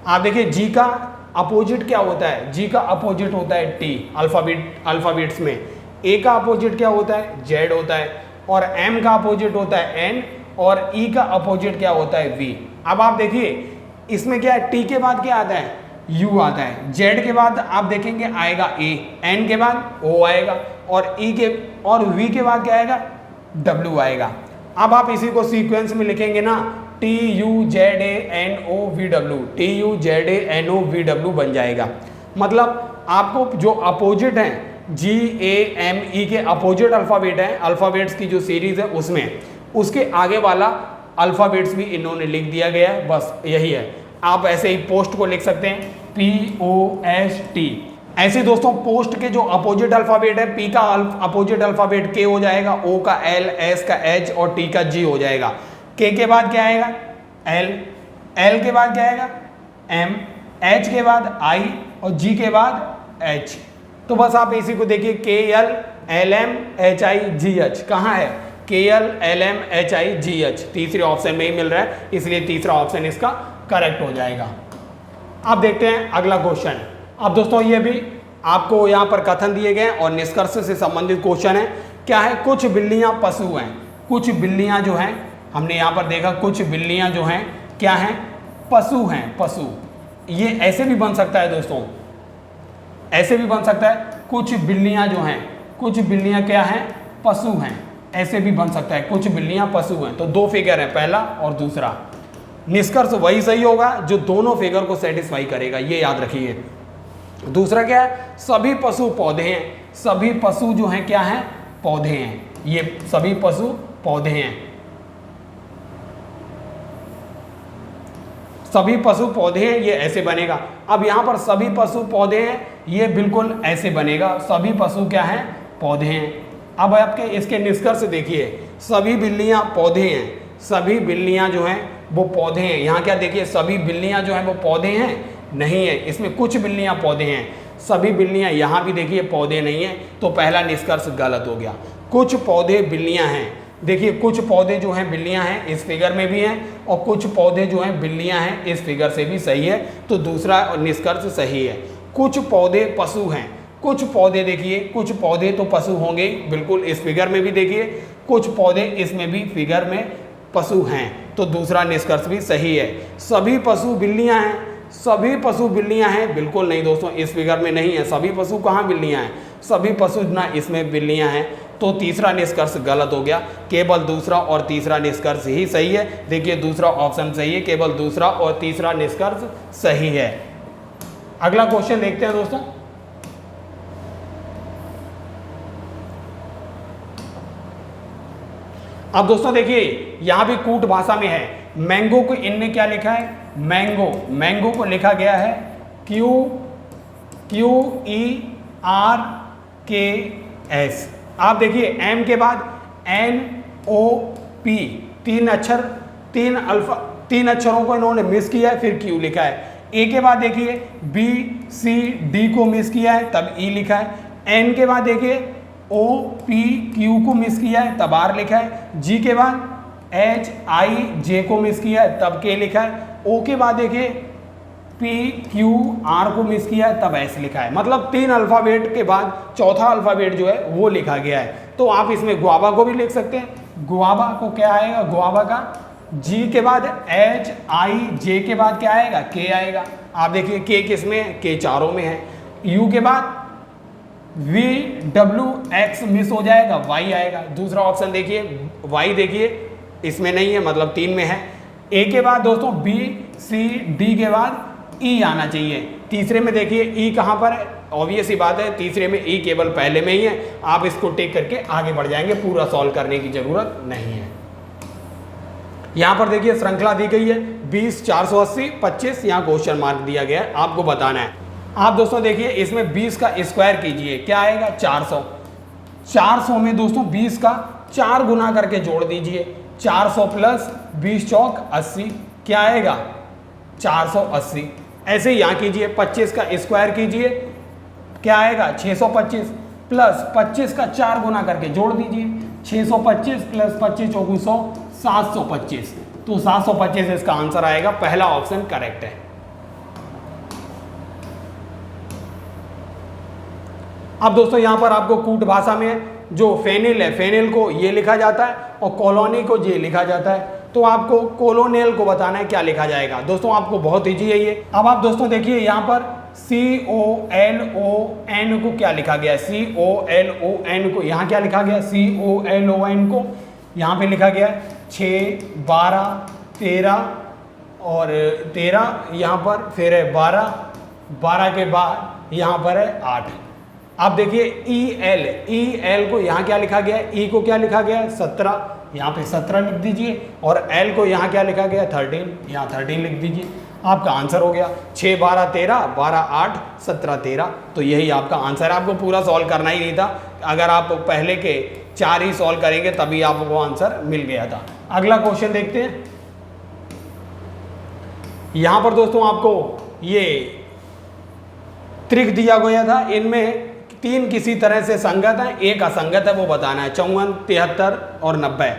आप देखिए जी का अपोजिट क्या होता है, जी का अपोजिट होता है टी, अल्फाबेट्स में। ए का अपोजिट क्या होता है, जेड होता है, और एम का अपोजिट होता है एन, और ई का अपोजिट क्या होता है, वी। अब आप देखिए इसमें क्या है, टी के बाद क्या आता है, यू आता है, जेड के बाद आप देखेंगे आएगा ए, एन के बाद ओ आएगा, और ई के और वी के बाद क्या आएगा, डब्ल्यू आएगा। अब आप इसी को सीक्वेंस में लिखेंगे ना, TUZANOVW, TUZANOVW बन जाएगा। मतलब आपको जो अपोजिट हैं GAME के अपोजिट अल्फ़ाबेट हैं, अल्फ़ाबेट्स की जो सीरीज़ है उसमें, उसके आगे वाला अल्फ़ाबेट्स भी इन्होंने लिख दिया गया है, बस यही है। आप ऐसे ही पोस्ट को लिख सकते हैं POST। ऐसे दोस्तों पोस्ट के जो अपोजिट अल्फ़ाबेट है, P का अपोजिट अल्फ़ाबेट K हो जाएगा, O का L, S का H और T का G हो जाएगा। K के बाद क्या आएगा, L, L के बाद क्या आएगा, M, H के बाद I और G के बाद H। तो बस आप इसी को देखिए KLLMHIGH, कहाँ है, KLLMHIGH, तीसरे ऑप्शन में ही मिल रहा है, इसलिए तीसरा ऑप्शन इसका करेक्ट हो जाएगा। अब देखते हैं अगला क्वेश्चन। अब दोस्तों ये भी आपको यहाँ पर कथन दिए गए और निष्कर्ष से संबंधित क्वेश्चन है। क्या है, कुछ बिल्लियाँ पशु हैं, कुछ बिल्लियाँ जो हैं, हमने यहाँ पर देखा कुछ बिल्लियाँ जो हैं क्या हैं, पशु हैं, पशु। ये ऐसे भी बन सकता है दोस्तों, ऐसे भी बन सकता है, कुछ बिल्लियाँ जो हैं, कुछ बिल्लियाँ क्या हैं, पशु हैं, ऐसे भी बन सकता है, कुछ बिल्लियाँ पशु हैं। तो 2 फिगर हैं, पहला और दूसरा। निष्कर्ष वही सही होगा जो दोनों फिगर को सेटिस्फाई करेगा, ये याद रखिए। दूसरा क्या है, सभी पशु पौधे हैं, सभी पशु जो हैं क्या हैं, पौधे हैं, ये सभी पशु पौधे हैं, सभी पशु पौधे हैं, ये ऐसे बनेगा। अब यहाँ पर सभी पशु पौधे हैं, ये बिल्कुल ऐसे बनेगा, सभी पशु क्या हैं, पौधे हैं। अब आपके इसके निष्कर्ष देखिए, सभी बिल्लियाँ पौधे हैं, सभी बिल्लियाँ जो हैं वो पौधे हैं। यहाँ क्या देखिए, सभी बिल्लियाँ जो हैं वो पौधे हैं, नहीं है, इसमें कुछ बिल्लियाँ पौधे हैं, सभी बिल्लियाँ, यहाँ भी देखिए पौधे नहीं है, तो पहला निष्कर्ष गलत हो गया। कुछ पौधे बिल्लियाँ हैं, देखिए कुछ पौधे जो हैं बिल्लियाँ हैं, इस फिगर में भी हैं, और कुछ पौधे जो हैं बिल्लियाँ हैं, इस फिगर से भी सही है, तो दूसरा निष्कर्ष सही है। कुछ पौधे पशु हैं, कुछ पौधे देखिए, कुछ पौधे तो पशु होंगे बिल्कुल, इस फिगर में भी देखिए कुछ पौधे इसमें भी फिगर में पशु हैं, तो दूसरा निष्कर्ष भी सही है। सभी पशु बिल्लियां हैं, सभी पशु बिल्लियां हैं, बिल्कुल नहीं दोस्तों, इस फिगर में नहीं है। सभी पशु कहाँ बिल्लियां हैं, सभी पशु ना इसमें बिल्लियां हैं, तो तीसरा निष्कर्ष गलत हो गया। केवल दूसरा और तीसरा निष्कर्ष ही सही है। देखिए दूसरा ऑप्शन सही है, केवल दूसरा और तीसरा निष्कर्ष सही है। अगला क्वेश्चन देखते हैं दोस्तों। अब दोस्तों देखिए यहां भी कूट भाषा में है। मैंगो को इनने क्या लिखा है, मैंगो, मैंगो को लिखा गया है QUERKS। आप देखिए एम के बाद NOP, तीन अक्षरों को इन्होंने मिस किया है, फिर क्यू लिखा है। ए के बाद देखिए BCD को मिस किया है, तब ई लिखा है। एन के बाद देखिए OPQ को मिस किया है, तब आर लिखा है। जी के बाद HIJ को मिस किया है, तब के लिखा है। ओ के बाद देखिए PQR को मिस किया है, तब एस लिखा है। मतलब 3 अल्फाबेट के बाद चौथा अल्फाबेट जो है वो लिखा गया है। तो आप इसमें गुआवा को भी लिख सकते हैं। गुआवा को क्या आएगा, गुआवा का जी के बाद HIJ के बाद क्या आएगा, के आएगा। आप देखिए के किस में है, के चारों में है। यू के बाद VWX मिस हो जाएगा, वाई आएगा। दूसरा ऑप्शन देखिए वाई, देखिए इसमें नहीं है, मतलब 3 में है। ए के बाद दोस्तों BCD के बाद ई आना चाहिए। तीसरे में देखिए ई कहाँ पर है, ऑब्वियस ही बात है, तीसरे में ई केवल पहले में ही है। आप इसको टिक करके आगे बढ़ जाएंगे, पूरा सॉल्व करने की जरूरत नहीं है। यहाँ पर देखिए श्रृंखला दी गई है 20, 480, 25, यहाँ क्वेश्चन मार्क दिया गया है, आपको बताना है। आप दोस्तों देखिए इसमें 20 का स्क्वायर कीजिए, क्या आएगा 400। 400 में दोस्तों 20 का 4 गुना करके जोड़ दीजिए, 400 प्लस 20 चौक 80, क्या आएगा 480। ऐसे ही यहाँ कीजिए 25 का स्क्वायर कीजिए, क्या आएगा 625 प्लस 25 का 4 गुना करके जोड़ दीजिए, 625 प्लस 25 चौक 100, 725। तो 725 इसका आंसर आएगा, पहला ऑप्शन करेक्ट है। अब दोस्तों यहां पर आपको कूट भाषा में जो फेनिल है, फेनिल को ये लिखा जाता है और कॉलोनी को ये लिखा जाता है। तो आपको कोलोनियल को बताना है क्या लिखा जाएगा। दोस्तों आपको बहुत इजी है ये। अब आप दोस्तों देखिए यहाँ पर COLON को क्या लिखा गया है, COLON को यहाँ क्या लिखा गया, COLON को यहाँ पे लिखा गया है 6, 12, 13 और 13, यहाँ पर फिर है 12, 12 के बाद यहाँ पर है 8। आप देखिए EL को यहाँ क्या लिखा गया है, E को क्या लिखा गया है 17, यहाँ पे 17 लिख दीजिए, और L को यहाँ क्या लिखा गया है 13, यहाँ 13 लिख दीजिए। आपका आंसर हो गया 6, 12, 13, 12, 8, 17, 13। तो यही आपका आंसर है। आपको पूरा सॉल्व करना ही नहीं था, अगर आप पहले के 4 ही सॉल्व करेंगे तभी आपको आंसर मिल गया था। अगला क्वेश्चन देखते हैं। यहां पर दोस्तों आपको ये त्रिक दिया गया था, इनमें 3 किसी तरह से संगत है, एक असंगत है, वो बताना है। 54, 73 और 90।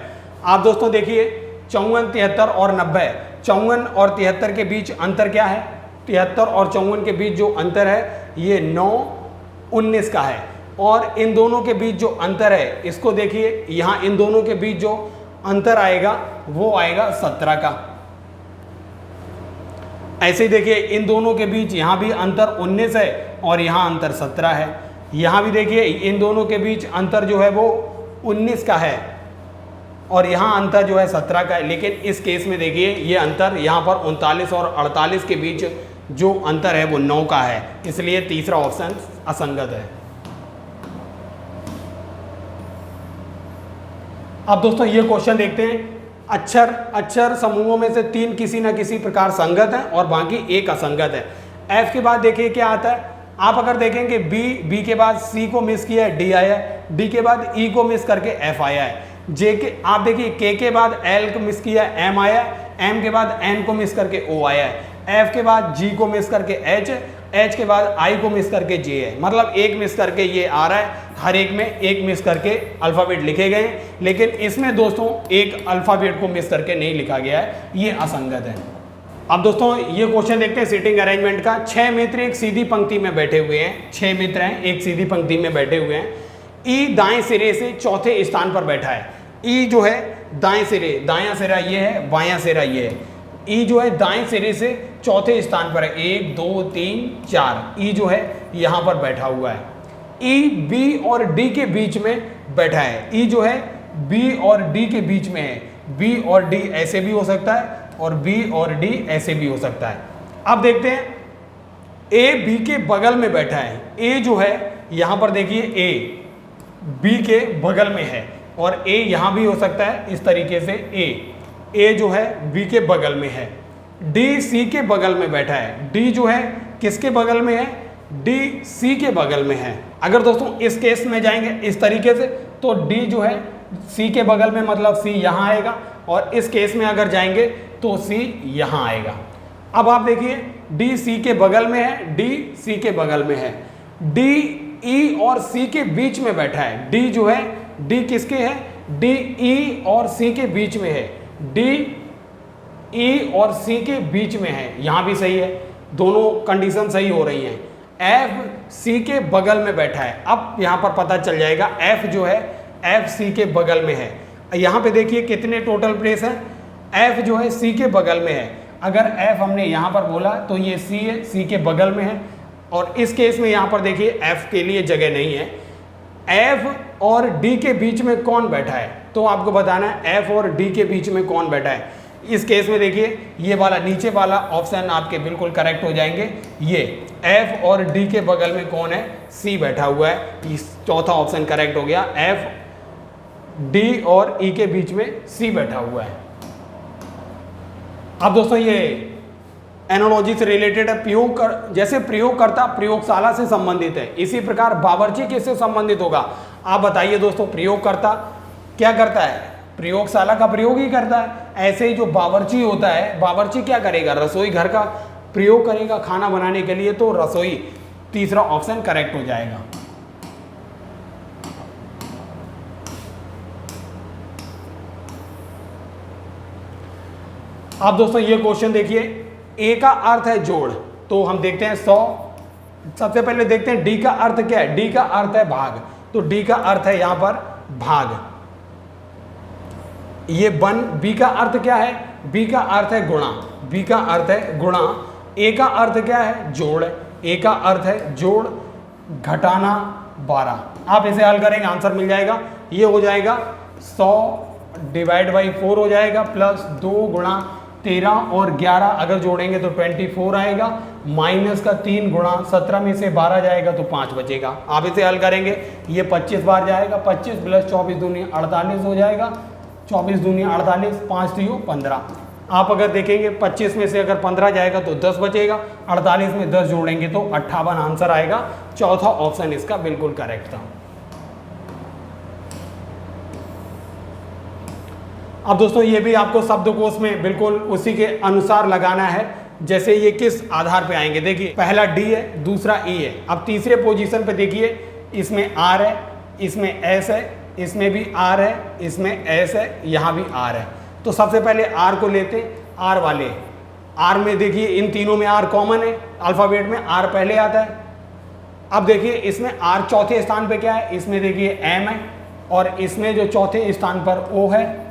आप दोस्तों देखिए 54, 73 और 90, 54 और 73 के बीच अंतर क्या है, 73 और 54 के बीच जो अंतर है ये 9, 19 का है। और इन दोनों के बीच जो अंतर है, इसको देखिए यहाँ इन दोनों के बीच जो अंतर आएगा वो आएगा 17 का। ऐसे ही देखिए इन दोनों के बीच यहाँ भी अंतर 19 है और यहाँ अंतर 17 है। यहाँ भी देखिए इन दोनों के बीच अंतर जो है वो 19 का है और यहाँ अंतर जो है 17 का है। लेकिन इस केस में देखिए ये अंतर यहाँ पर 39 और 48 के बीच जो अंतर है वो 9 का है, इसलिए तीसरा ऑप्शन असंगत है। अब दोस्तों ये क्वेश्चन देखते हैं। अक्षर समूहों में से 3 किसी न किसी प्रकार संगत है और बाकी एक असंगत है। एफ के बाद देखिए क्या आता है। आप अगर देखेंगे बी के बाद सी को मिस किया है, डी आया है, डी के बाद ई को मिस करके एफ आया है, जे के आप देखिए के बाद एल को मिस किया है, एम आया है, एम के बाद एन को मिस करके ओ आया है, एफ के बाद जी को मिस करके एच, एच के बाद आई को मिस करके जे है। मतलब एक मिस करके ये आ रहा है, हर एक में एक मिस करके अल्फ़ाबेट लिखे गए हैं, लेकिन इसमें दोस्तों एक अल्फ़ाबेट को मिस करके नहीं लिखा गया है, ये असंगत है। अब दोस्तों ये क्वेश्चन देखते हैं सीटिंग अरेंजमेंट का। 6 मित्र एक सीधी पंक्ति में बैठे हुए हैं, 6 मित्र हैं एक सीधी पंक्ति में बैठे हुए हैं। ई दाएं सिरे से चौथे स्थान पर बैठा है। ई जो है दाएं सिरे, दायां सिरा ये है, बायां सिरा ये है। ई जो है दाएं सिरे से चौथे स्थान पर है, 1 2 3 4। ई जो है यहाँ पर बैठा हुआ है। ई बी और डी के बीच में बैठा है। ई जो है बी और डी के बीच में है। बी और डी ऐसे भी हो सकता है और बी और डी ऐसे भी हो सकता है। अब देखते हैं, ए बी के बगल में बैठा है। ए जो है यहाँ पर देखिए, ए बी के बगल में है और ए यहाँ भी हो सकता है इस तरीके से। ए जो है बी के बगल में है। डी सी के बगल में बैठा है। डी जो है किसके बगल में है? डी सी के बगल में है। अगर दोस्तों इस केस में जाएंगे इस तरीके से तो डी जो है सी के बगल में, मतलब सी यहाँ आएगा, और इस केस में अगर जाएंगे तो सी यहाँ आएगा। अब आप देखिए, डी सी के बगल में है, डी सी के बगल में है, डी ई और सी के बीच में बैठा है। डी जो है, डी किसके है? डी ई और सी के बीच में है। डी ई और सी के बीच में है, यहाँ भी सही है, दोनों कंडीशन सही हो रही हैं। एफ सी के बगल में बैठा है। अब यहाँ पर पता चल जाएगा, एफ जो है एफ सी के बगल में है। यहाँ पे देखिए कितने टोटल प्लेस हैं। एफ जो है सी के बगल में है। अगर एफ हमने यहाँ पर बोला तो ये सी है, सी के बगल में है। और इस केस में यहाँ पर देखिए एफ के लिए जगह नहीं है। एफ और डी के बीच में कौन बैठा है, तो आपको बताना है एफ और डी के बीच में कौन बैठा है। इस केस में देखिए ये वाला नीचे वाला ऑप्शन आपके बिल्कुल करेक्ट हो जाएंगे। ये एफ और डी के बगल में कौन है? सी बैठा हुआ है। इस चौथा ऑप्शन करेक्ट हो गया। एफ डी और ई के बीच में सी बैठा हुआ है। अब दोस्तों ये एनालॉजी से रिलेटेड है। जैसे प्रयोगकर्ता प्रयोगशाला से संबंधित है, इसी प्रकार बावर्ची किससे संबंधित होगा? आप बताइए दोस्तों, प्रयोगकर्ता क्या करता है? प्रयोगशाला का प्रयोग ही करता है। ऐसे ही जो बावर्ची होता है, बावर्ची क्या करेगा? रसोई घर का प्रयोग करेगा खाना बनाने के लिए, तो रसोई तीसरा ऑप्शन करेक्ट हो जाएगा। अब दोस्तों ये क्वेश्चन देखिए, ए का अर्थ है जोड़, तो हम देखते हैं 100। सबसे पहले देखते हैं डी का अर्थ क्या है। डी का अर्थ है भाग, तो डी का अर्थ है यहां पर भाग। ये बन। बी का अर्थ क्या है? बी का अर्थ है गुणा। बी का अर्थ है गुणा। ए का अर्थ क्या है? जोड़। ए का अर्थ है जोड़ घटाना 12। आप इसे हल करेंगे आंसर मिल जाएगा। ये हो जाएगा 100 डिवाइड बाई 4 हो जाएगा, प्लस 2 गुणा 13 और 11 अगर जोड़ेंगे तो 24 आएगा, माइनस का 3 गुणा 17 में से 12 जाएगा तो 5 बचेगा। आप इसे हल करेंगे, ये 25 बार जाएगा, 25 प्लस 24 दूनी 48 हो जाएगा, 24 दूनी 48, 5 3 15। आप अगर देखेंगे 25 में से अगर 15 जाएगा तो 10 बचेगा, 48 में 10 जोड़ेंगे तो 58 आंसर आएगा। चौथा ऑप्शन इसका बिल्कुल करेक्ट था। अब दोस्तों ये भी आपको शब्दकोश में बिल्कुल उसी के अनुसार लगाना है। जैसे ये किस आधार पे आएंगे, देखिए पहला डी है, दूसरा ई है। अब तीसरे पोजीशन पे देखिए, इसमें आर है, इसमें एस है, इसमें भी आर है, इसमें एस है, यहाँ भी आर है। तो सबसे पहले आर को लेते हैं। आर वाले आर में देखिए इन तीनों में आर कॉमन है, अल्फ़ाबेट में आर पहले आता है। अब देखिए इसमें आर चौथे स्थान पे क्या है, इसमें देखिए एम है, और इसमें जो चौथे स्थान पर ओ है,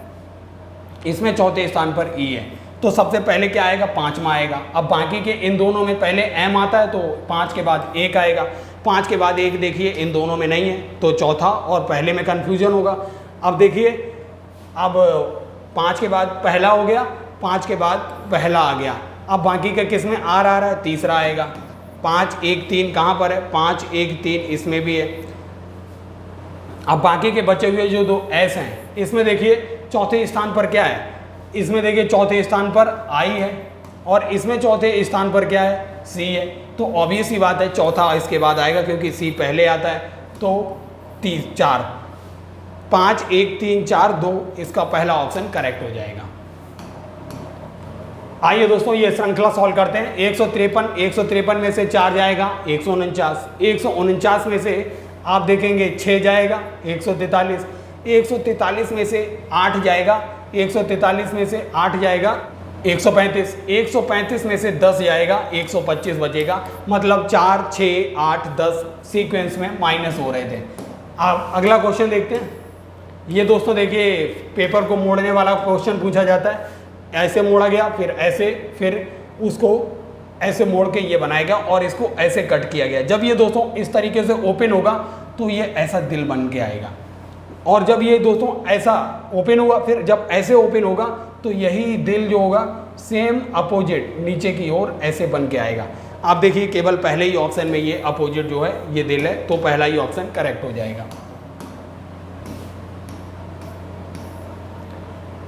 इसमें चौथे स्थान पर ई है। तो सबसे पहले क्या आएगा? 5वां आएगा। अब बाकी के इन दोनों में पहले एम आता है तो 5 के बाद 1 आएगा, 5 के बाद 1 देखिए इन दोनों में नहीं है तो चौथा, और पहले में कन्फ्यूजन होगा। अब देखिए, अब 5 के बाद पहला हो गया, 5 के बाद पहला आ गया। अब बाकी का किस में आर आ रहा है? तीसरा आएगा। 5 1 3 कहाँ पर है? 5 1 3 इसमें भी है। अब बाकी के बचे हुए जो 2 एस हैं, इसमें देखिए चौथे स्थान पर क्या है? इसमें देखिए चौथे स्थान पर आई है, और इसमें चौथे स्थान पर क्या है? सी है। तो ऑब्वियस ही बात है चौथा इसके बाद आएगा, क्योंकि सी पहले आता है। तो 4 5 1 3 4 2 इसका पहला ऑप्शन करेक्ट हो जाएगा। आइए दोस्तों ये श्रृंखला सॉल्व करते हैं। 153 में से 4 जाएगा, 149 में से आप देखेंगे 6 जाएगा, 143 में से 8 जाएगा, 143 में से 8 जाएगा, 135 में से 10 जाएगा, 125 बचेगा। मतलब 4 6 8 10 सीक्वेंस में माइनस हो रहे थे। अब अगला क्वेश्चन देखते हैं। ये दोस्तों देखिए पेपर को मोड़ने वाला क्वेश्चन पूछा जाता है, ऐसे मोड़ा गया, फिर ऐसे, फिर उसको ऐसे मोड़ के ये बनाया गया और इसको ऐसे कट किया गया। जब ये दोस्तों इस तरीके से ओपन होगा तो ये ऐसा दिल बन के आएगा, और जब ये दोस्तों ऐसा ओपन होगा, फिर जब ऐसे ओपन होगा तो यही दिल जो होगा सेम अपोजिट नीचे की ओर ऐसे बन के आएगा। आप देखिए केवल पहले ही ऑप्शन में ये अपोजिट जो है ये दिल है, तो पहला ही ऑप्शन करेक्ट हो जाएगा।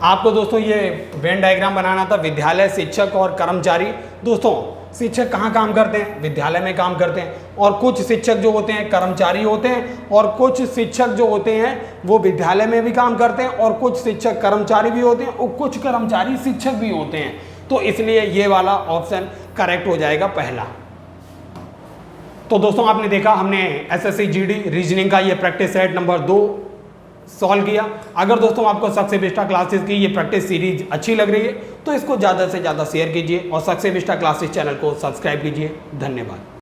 आपको दोस्तों ये वेन डायग्राम बनाना था। विद्यालय, शिक्षक और कर्मचारी। दोस्तों शिक्षक कहाँ काम करते हैं? विद्यालय में काम करते हैं, और कुछ शिक्षक जो होते हैं कर्मचारी होते हैं, और कुछ शिक्षक जो होते हैं वो विद्यालय में भी काम करते हैं, और कुछ शिक्षक कर्मचारी भी होते हैं, और कुछ कर्मचारी शिक्षक भी होते हैं। तो इसलिए ये वाला ऑप्शन करेक्ट हो जाएगा पहला। तो दोस्तों आपने देखा हमने एसएससी जीडी रीजनिंग का ये प्रैक्टिस सेट नंबर 2 सॉल्व किया। अगर दोस्तों आपको सक्सेस विस्टा क्लासेस की ये प्रैक्टिस सीरीज अच्छी लग रही है तो इसको ज़्यादा से ज़्यादा शेयर कीजिए और सक्सेस विस्टा क्लासेस चैनल को सब्सक्राइब कीजिए। धन्यवाद।